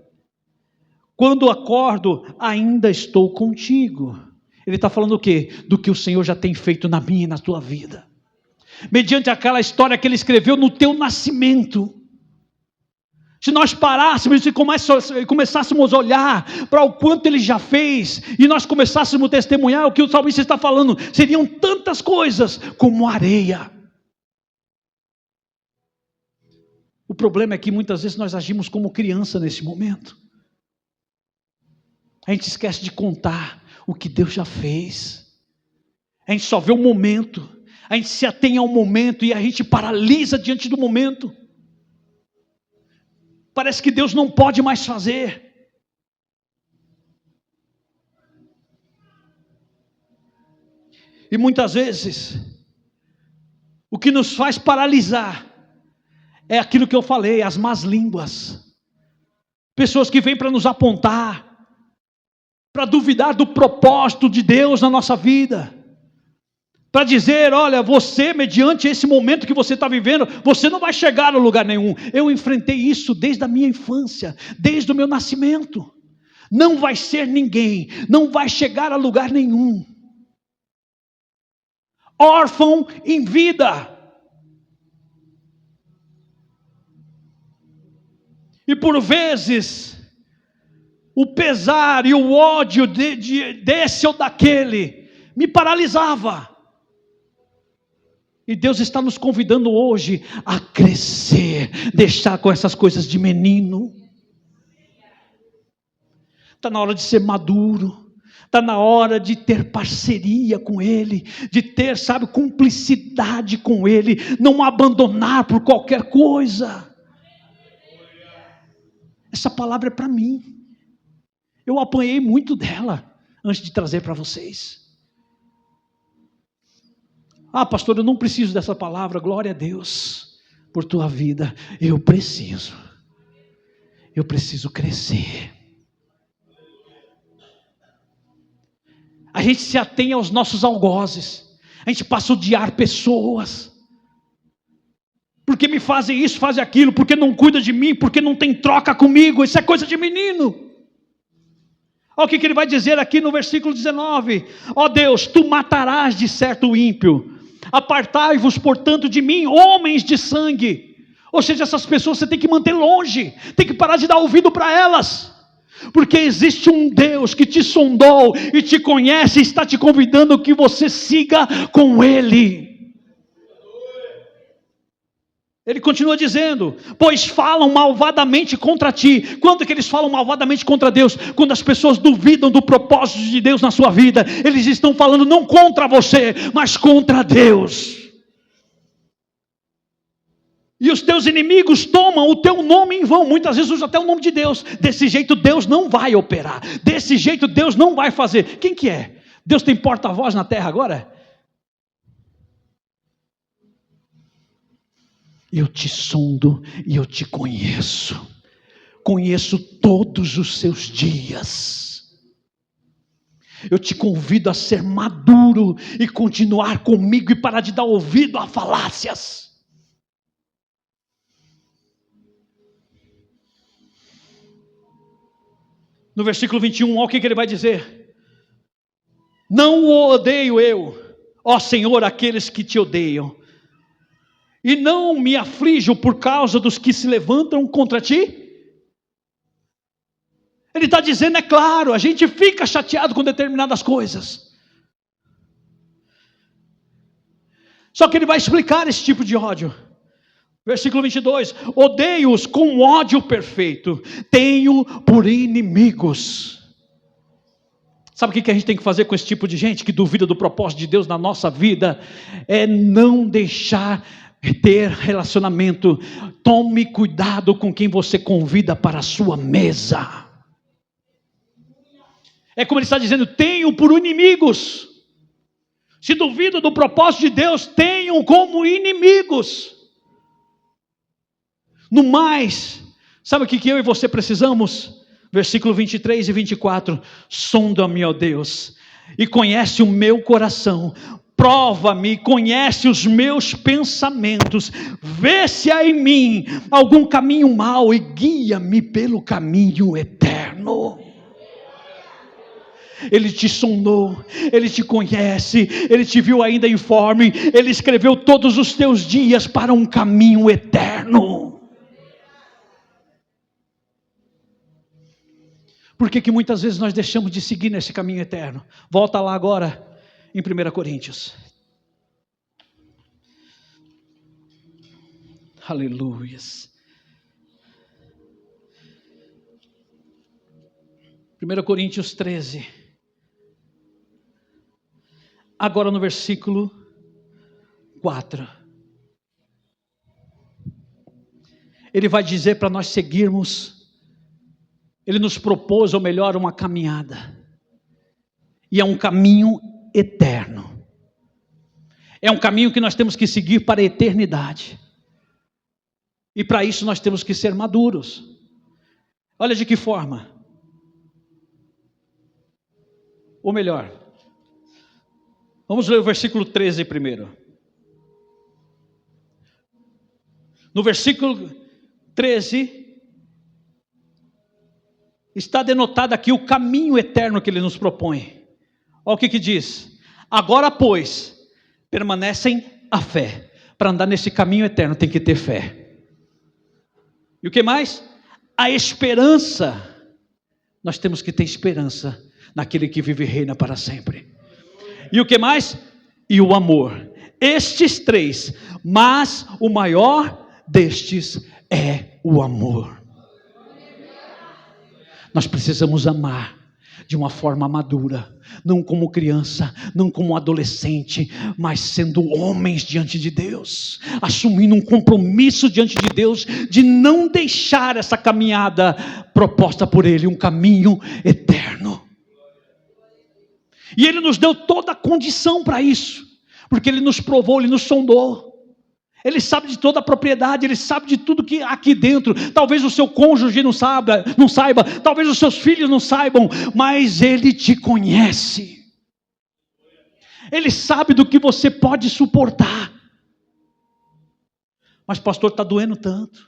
Quando acordo, ainda estou contigo. Ele está falando o quê? Do que o Senhor já tem feito na minha e na tua vida. Mediante aquela história que Ele escreveu no teu nascimento. Se nós parássemos e começássemos a olhar para o quanto Ele já fez, e nós começássemos a testemunhar o que o salmista está falando, seriam tantas coisas como areia. O problema é que muitas vezes nós agimos como criança nesse momento. A gente esquece de contar o que Deus já fez. A gente só vê o momento. A gente se atém ao momento e a gente paralisa diante do momento. Parece que Deus não pode mais fazer. E muitas vezes, o que nos faz paralisar é aquilo que eu falei, as más línguas. Pessoas que vêm para nos apontar, para duvidar do propósito de Deus na nossa vida. Para dizer, olha, você, mediante esse momento que você está vivendo, você não vai chegar a lugar nenhum. Eu enfrentei isso desde a minha infância, desde o meu nascimento. Não vai ser ninguém, não vai chegar a lugar nenhum. Órfão em vida. E por vezes, o pesar e o ódio desse ou daquele me paralisava. E Deus está nos convidando hoje a crescer, deixar com essas coisas de menino. Está na hora de ser maduro, está na hora de ter parceria com Ele, de ter, sabe, cumplicidade com Ele, não abandonar por qualquer coisa. Essa palavra é para mim. Eu apanhei muito dela antes de trazer para vocês. Ah, pastor, eu não preciso dessa palavra. Glória a Deus por tua vida. Eu preciso crescer. A gente se atém aos nossos algozes. A gente passa a odiar pessoas. Porque me fazem isso, fazem aquilo, porque não cuida de mim, porque não tem troca comigo. Isso é coisa de menino. Olha o que ele vai dizer aqui no versículo 19. Ó Deus, tu matarás de certo o ímpio. Apartai-vos, portanto, de mim, homens de sangue. Ou seja, essas pessoas você tem que manter longe, tem que parar de dar ouvido para elas, porque existe um Deus que te sondou e te conhece e está te convidando que você siga com Ele. Ele continua dizendo, pois falam malvadamente contra ti. Quando que eles falam malvadamente contra Deus? Quando as pessoas duvidam do propósito de Deus na sua vida. Eles estão falando não contra você, mas contra Deus. E os teus inimigos tomam o teu nome em vão. Muitas vezes usam até o nome de Deus. Desse jeito Deus não vai operar. Desse jeito Deus não vai fazer. Quem que é? Deus tem porta-voz na terra agora? Eu te sondo e eu te conheço. Conheço todos os seus dias. Eu te convido a ser maduro e continuar comigo e parar de dar ouvido a falácias. No versículo 21, olha o que ele vai dizer. Não o odeio eu, ó Senhor, aqueles que te odeiam. E não me aflijo por causa dos que se levantam contra ti? Ele está dizendo, é claro, a gente fica chateado com determinadas coisas. Só que ele vai explicar esse tipo de ódio. Versículo 22, odeio-os com ódio perfeito, tenho por inimigos. Sabe o que a gente tem que fazer com esse tipo de gente que duvida do propósito de Deus na nossa vida? É não deixar ter relacionamento. Tome cuidado com quem você convida para a sua mesa. É como ele está dizendo, tenho por inimigos. Se duvida do propósito de Deus, tenham como inimigos. No mais, sabe o que eu e você precisamos? Versículo 23 e 24, sonda-me, ó Deus, e conhece o meu coração. Prova-me, conhece os meus pensamentos, vê se há em mim algum caminho mau e guia-me pelo caminho eterno. Ele te sondou, Ele te conhece, Ele te viu ainda informe, Ele escreveu todos os teus dias para um caminho eterno. Por que muitas vezes nós deixamos de seguir nesse caminho eterno? Volta lá agora. Em 1 Coríntios. Aleluias. 1 Coríntios 13. Agora no versículo 4. Ele vai dizer para nós seguirmos. Ele nos propôs, ou melhor, uma caminhada. E é um caminho eterno. É um caminho que nós temos que seguir para a eternidade. E para isso nós temos que ser maduros. Olha de que forma. Ou melhor, vamos ler o versículo 13 primeiro. No versículo 13, está denotado aqui o caminho eterno que ele nos propõe. Olha o que diz. Agora, pois, permanecem a fé. Para andar nesse caminho eterno tem que ter fé. E o que mais? A esperança nós temos que ter esperança naquele que vive e reina para sempre. E o que mais? E o amor. Estes três, mas o maior destes é o amor. Nós precisamos amar de uma forma madura, não como criança, não como adolescente, mas sendo homens diante de Deus, assumindo um compromisso diante de Deus, de não deixar essa caminhada proposta por Ele, um caminho eterno. E Ele nos deu toda a condição para isso, porque Ele nos provou, Ele nos sondou. Ele sabe de toda a propriedade, Ele sabe de tudo que há aqui dentro. Talvez o seu cônjuge não saiba, talvez os seus filhos não saibam, mas Ele te conhece. Ele sabe do que você pode suportar. Mas pastor, está doendo tanto.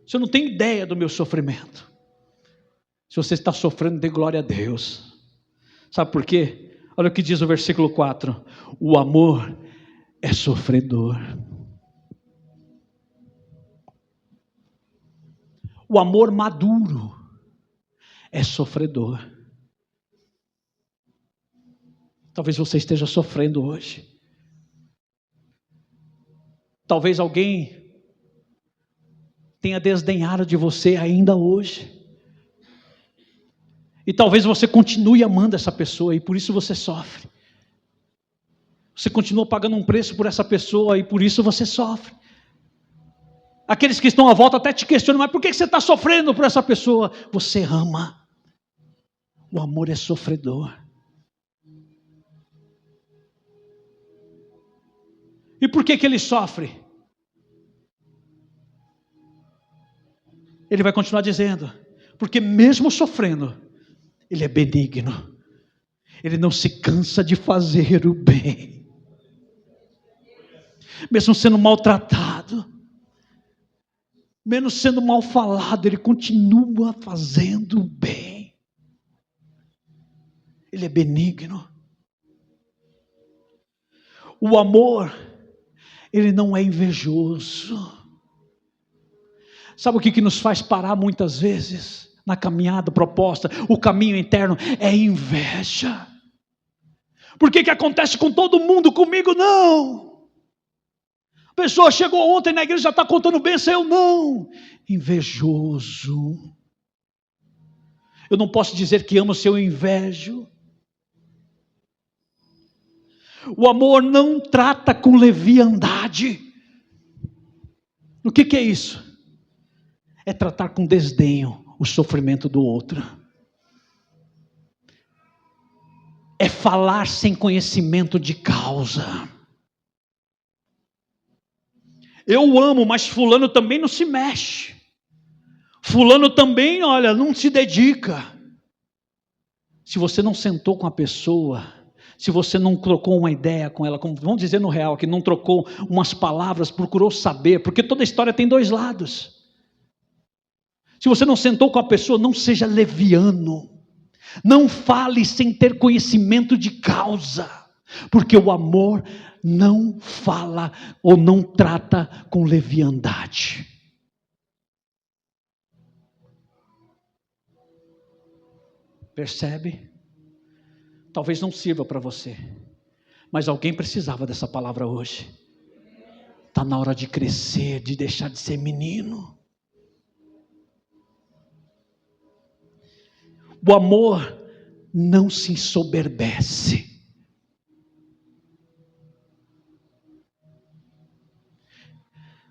Você não tem ideia do meu sofrimento. Se você está sofrendo, dê glória a Deus. Sabe por quê? Olha o que diz o versículo 4. O amor é sofredor. O amor maduro é sofredor. Talvez você esteja sofrendo hoje. Talvez alguém tenha desdenhado de você ainda hoje. E talvez você continue amando essa pessoa e por isso você sofre. Você continua pagando um preço por essa pessoa e por isso você sofre. Aqueles que estão à volta até te questionam, mas por que você está sofrendo por essa pessoa? Você ama. O amor é sofredor. E por que ele sofre? Ele vai continuar dizendo, porque mesmo sofrendo, ele é benigno. Ele não se cansa de fazer o bem. Mesmo sendo maltratado, mesmo sendo mal falado, ele continua fazendo o bem. Ele é benigno. O amor, ele não é invejoso. Sabe o que nos faz parar muitas vezes na caminhada proposta? O caminho interno é inveja. Por que acontece com todo mundo, comigo não? A pessoa chegou ontem na igreja, já está contando bênção, eu não. Invejoso. Eu não posso dizer que amo se eu invejo. O amor não trata com leviandade. O que é isso? É tratar com desdenho o sofrimento do outro. É falar sem conhecimento de causa. Eu amo, mas fulano também não se mexe. Fulano também, olha, não se dedica. Se você não sentou com a pessoa, se você não trocou uma ideia com ela, como vamos dizer no real, que não trocou umas palavras, procurou saber, porque toda história tem dois lados. Se você não sentou com a pessoa, não seja leviano. Não fale sem ter conhecimento de causa, porque o amor não fala ou não trata com leviandade. Percebe? Talvez não sirva para você, mas alguém precisava dessa palavra hoje. Está na hora de crescer, de deixar de ser menino. O amor não se ensoberbece.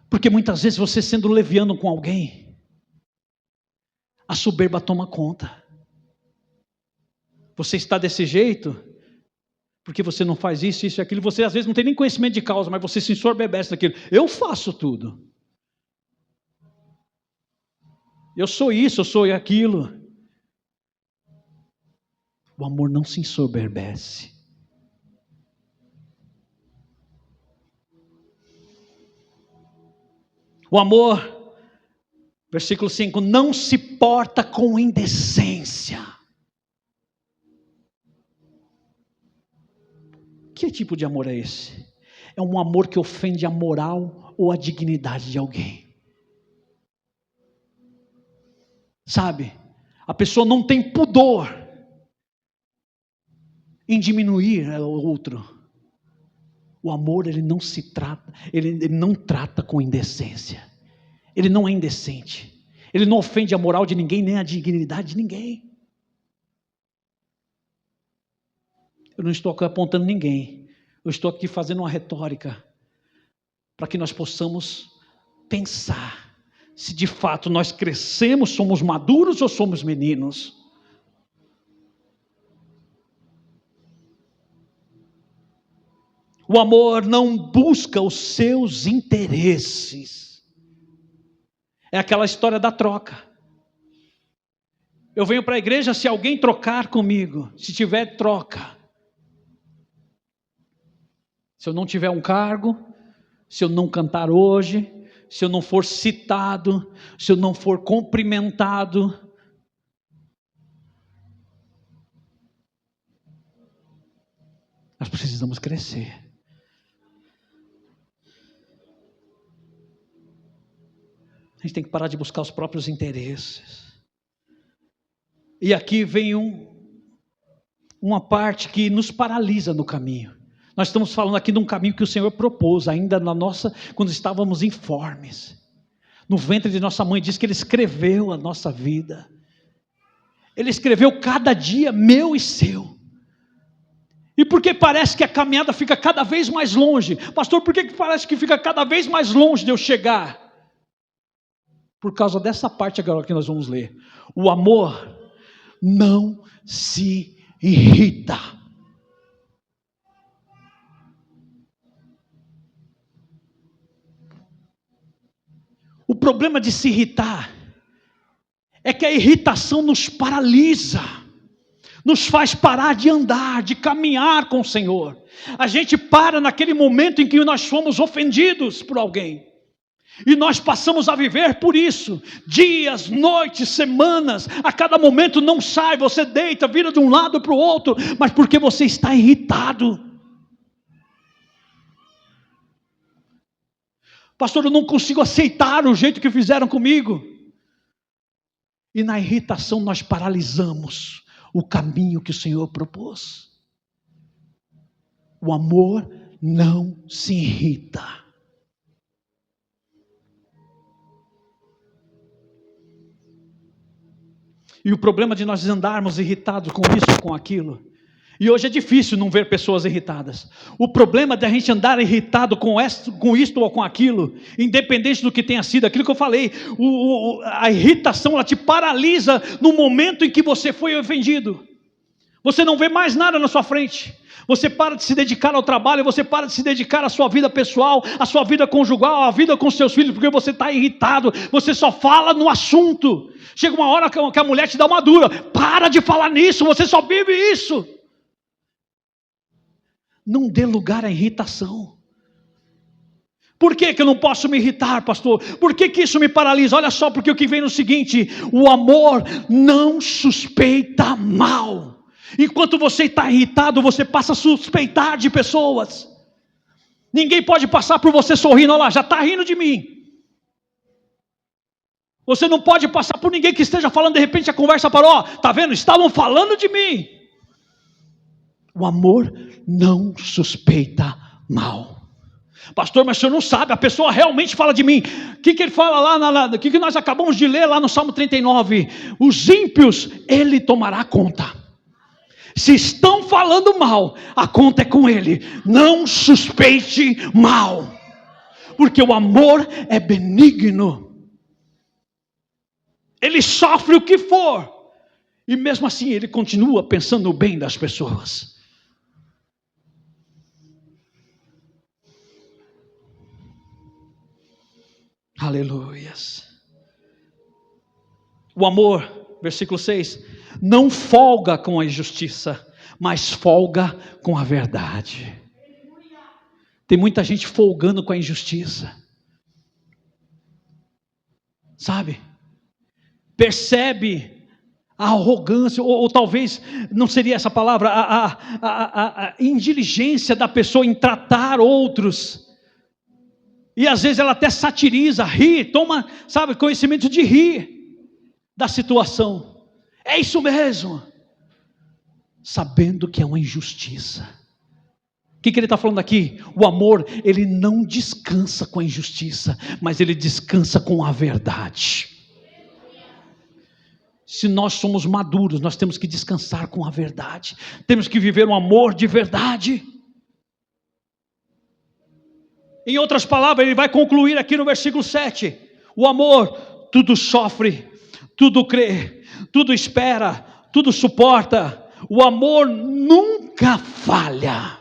Porque muitas vezes você sendo leviano com alguém, a soberba toma conta. Você está desse jeito, porque você não faz isso, isso e aquilo, você às vezes não tem nem conhecimento de causa, mas você se ensoberbece daquilo. Eu faço tudo. Eu sou isso, eu sou aquilo. O amor não se ensoberbece. O amor, versículo 5, não se porta com indecência. Que tipo de amor é esse? É um amor que ofende a moral ou a dignidade de alguém. Sabe? A pessoa não tem pudor em diminuir o outro. O amor, ele não se trata, ele não trata com indecência. Ele não é indecente. Ele não ofende a moral de ninguém, nem a dignidade de ninguém. Eu não estou aqui apontando ninguém. Eu estou aqui fazendo uma retórica para que nós possamos pensar se de fato nós crescemos, somos maduros ou somos meninos. O amor não busca os seus interesses. É aquela história da troca. Eu venho para a igreja se alguém trocar comigo, se tiver troca. Se eu não tiver um cargo, se eu não cantar hoje, se eu não for citado, se eu não for cumprimentado, nós precisamos crescer. A gente tem que parar de buscar os próprios interesses. E aqui vem uma parte que nos paralisa no caminho. Nós estamos falando aqui de um caminho que o Senhor propôs, ainda quando estávamos informes. No ventre de nossa mãe, diz que Ele escreveu a nossa vida. Ele escreveu cada dia meu e seu. E por que parece que a caminhada fica cada vez mais longe? Pastor, por que parece que fica cada vez mais longe de eu chegar? Por causa dessa parte agora que nós vamos ler. O amor não se irrita. O problema de se irritar é que a irritação nos paralisa, nos faz parar de andar, de caminhar com o Senhor. A gente para naquele momento em que nós fomos ofendidos por alguém. E nós passamos a viver por isso, dias, noites, semanas, a cada momento não sai, você deita, vira de um lado para o outro, mas porque você está irritado. Pastor, eu não consigo aceitar o jeito que fizeram comigo. E na irritação nós paralisamos o caminho que o Senhor propôs. O amor não se irrita. E o problema de nós andarmos irritados com isso ou com aquilo. E hoje é difícil não ver pessoas irritadas. O problema de a gente andar irritado com isto ou com aquilo, independente do que tenha sido, aquilo que eu falei, a irritação ela te paralisa no momento em que você foi ofendido. Você não vê mais nada na sua frente. Você para de se dedicar ao trabalho, você para de se dedicar à sua vida pessoal, à sua vida conjugal, à vida com seus filhos, porque você está irritado, você só fala no assunto. Chega uma hora que a mulher te dá uma dura, para de falar nisso, você só vive isso. Não dê lugar à irritação. Por que eu não posso me irritar, pastor? Por que isso me paralisa? Olha só, porque o que vem no seguinte: o amor não suspeita mal. Enquanto você está irritado, você passa a suspeitar de pessoas. Ninguém pode passar por você sorrindo, olha lá, já está rindo de mim. Você não pode passar por ninguém que esteja falando, de repente a conversa parou, ó, está vendo? Estavam falando de mim. O amor não suspeita mal. Pastor, mas o senhor não sabe, a pessoa realmente fala de mim. O que ele fala lá, o que nós acabamos de ler lá no Salmo 39? Os ímpios, ele tomará conta. Se estão falando mal, a conta é com ele. Não suspeite mal, porque o amor é benigno. Ele sofre o que for, e mesmo assim ele continua pensando no bem das pessoas. Aleluias. O amor, versículo 6, não folga com a injustiça, mas folga com a verdade. Tem muita gente folgando com a injustiça. Sabe? Percebe a arrogância, ou talvez não seria essa palavra, a indiligência da pessoa em tratar outros. E às vezes ela até satiriza, ri, toma, sabe, conhecimento de rir. da situação. É isso mesmo. Sabendo que é uma injustiça. O que ele está falando aqui? O amor, ele não descansa com a injustiça, mas ele descansa com a verdade. Se nós somos maduros, nós temos que descansar com a verdade. Temos que viver um amor de verdade. Em outras palavras, ele vai concluir aqui no versículo 7. O amor, tudo sofre, tudo crê, tudo espera, tudo suporta. O amor nunca falha.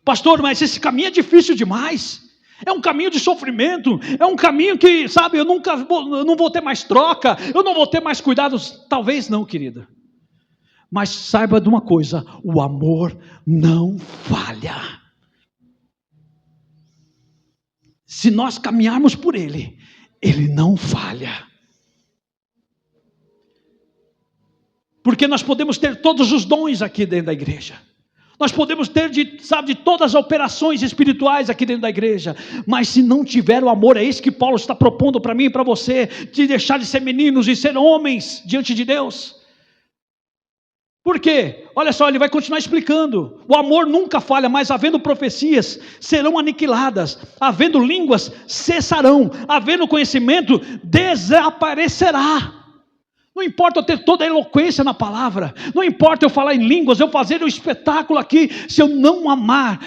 Pastor, mas esse caminho é difícil demais. É um caminho de sofrimento, é um caminho que, sabe, eu não vou ter mais troca, eu não vou ter mais cuidados. Talvez não, querida. Mas saiba de uma coisa, o amor não falha. Se nós caminharmos por ele, ele não falha. Porque nós podemos ter todos os dons aqui dentro da igreja. Nós podemos ter de todas as operações espirituais aqui dentro da igreja, mas se não tiver o amor, é isso que Paulo está propondo para mim e para você, de deixar de ser meninos e ser homens diante de Deus. Por quê? Olha só, ele vai continuar explicando. O amor nunca falha, mas havendo profecias, serão aniquiladas, havendo línguas, cessarão, havendo conhecimento, desaparecerá. Não importa eu ter toda a eloquência na palavra, não importa eu falar em línguas, eu fazer um espetáculo aqui, se eu não amar,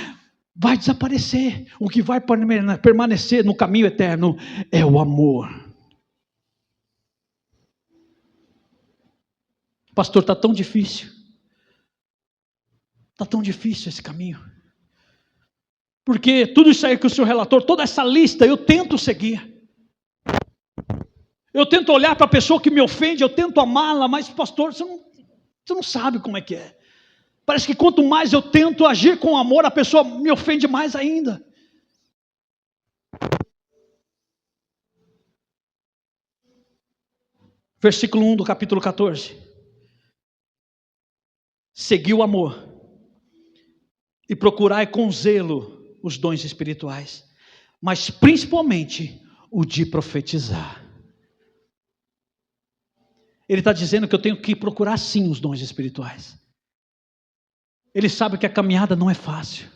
vai desaparecer. O que vai permanecer no caminho eterno é o amor. Pastor, está tão difícil. Está tão difícil esse caminho. Porque tudo isso aí que o senhor relatou, toda essa lista, eu tento seguir. Eu tento olhar para a pessoa que me ofende, eu tento amá-la, mas pastor, você não sabe como é que é. Parece que quanto mais eu tento agir com amor, a pessoa me ofende mais ainda. Versículo 1 do capítulo 14. Segui o amor e procurai com zelo os dons espirituais, mas principalmente o de profetizar. Ele está dizendo que eu tenho que procurar sim os dons espirituais. Ele sabe que a caminhada não é fácil.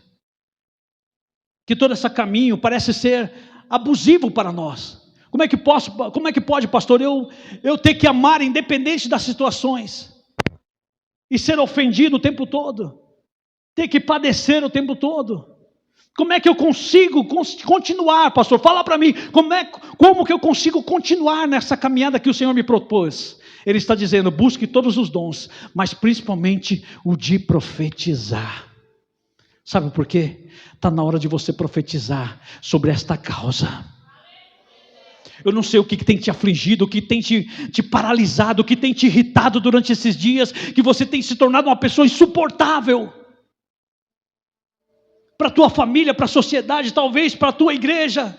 Que todo esse caminho parece ser abusivo para nós. Como é que pode, pastor, eu ter que amar independente das situações? E ser ofendido o tempo todo? Ter que padecer o tempo todo? Como é que eu consigo continuar, pastor? Fala para mim, como que eu consigo continuar nessa caminhada que o Senhor me propôs? Ele está dizendo, busque todos os dons, mas principalmente o de profetizar. Sabe por quê? Está na hora de você profetizar sobre esta causa. Eu não sei o que tem te afligido, o que tem te paralisado, o que tem te irritado durante esses dias, que você tem se tornado uma pessoa insuportável. Para a tua família, para a sociedade, talvez para a tua igreja.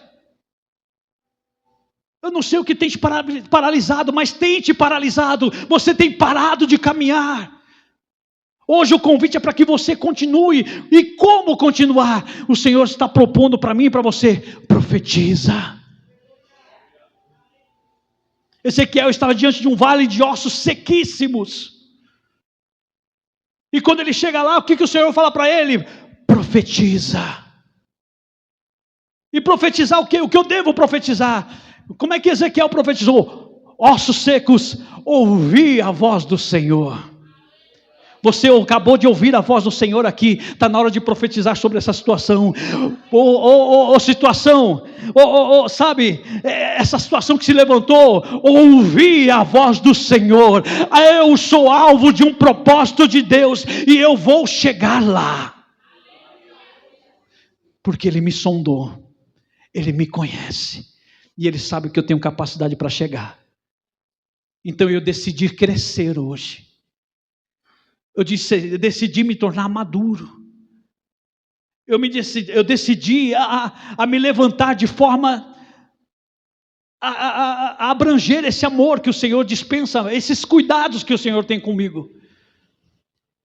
Eu não sei o que tem te paralisado, mas tem te paralisado. Você tem parado de caminhar. Hoje o convite é para que você continue. E como continuar? O Senhor está propondo para mim e para você. Profetiza. Ezequiel estava diante de um vale de ossos sequíssimos. E quando ele chega lá, o que o Senhor fala para ele? Profetiza. E profetizar o quê? O que eu devo profetizar? Como é que Ezequiel profetizou? Ossos secos, ouvi a voz do Senhor. Você acabou de ouvir a voz do Senhor aqui. Está na hora de profetizar sobre essa situação. Situação, sabe, essa situação que se levantou. Ouvi a voz do Senhor. Eu sou alvo de um propósito de Deus e eu vou chegar lá. Porque Ele me sondou, Ele me conhece e Ele sabe que eu tenho capacidade para chegar. Então eu decidi crescer hoje. Eu decidi me tornar maduro. Eu decidi a me levantar de forma a abranger esse amor que o Senhor dispensa, esses cuidados que o Senhor tem comigo.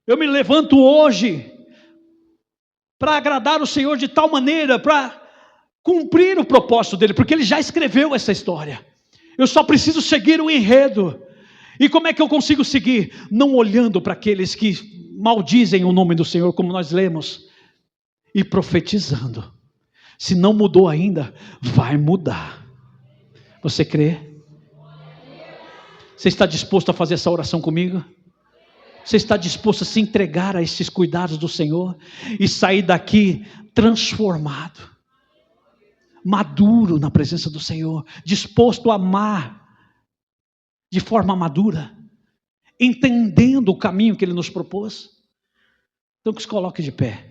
Eu me levanto hoje para agradar o Senhor de tal maneira, para cumprir o propósito dEle, porque Ele já escreveu essa história. Eu só preciso seguir o enredo. E como é que eu consigo seguir? Não olhando para aqueles que maldizem o nome do Senhor, como nós lemos, e profetizando. Se não mudou ainda, vai mudar. Você crê? Você está disposto a fazer essa oração comigo? Você está disposto a se entregar a esses cuidados do Senhor e sair daqui transformado, maduro na presença do Senhor, disposto a amar de forma madura, entendendo o caminho que Ele nos propôs? Então que se coloque de pé.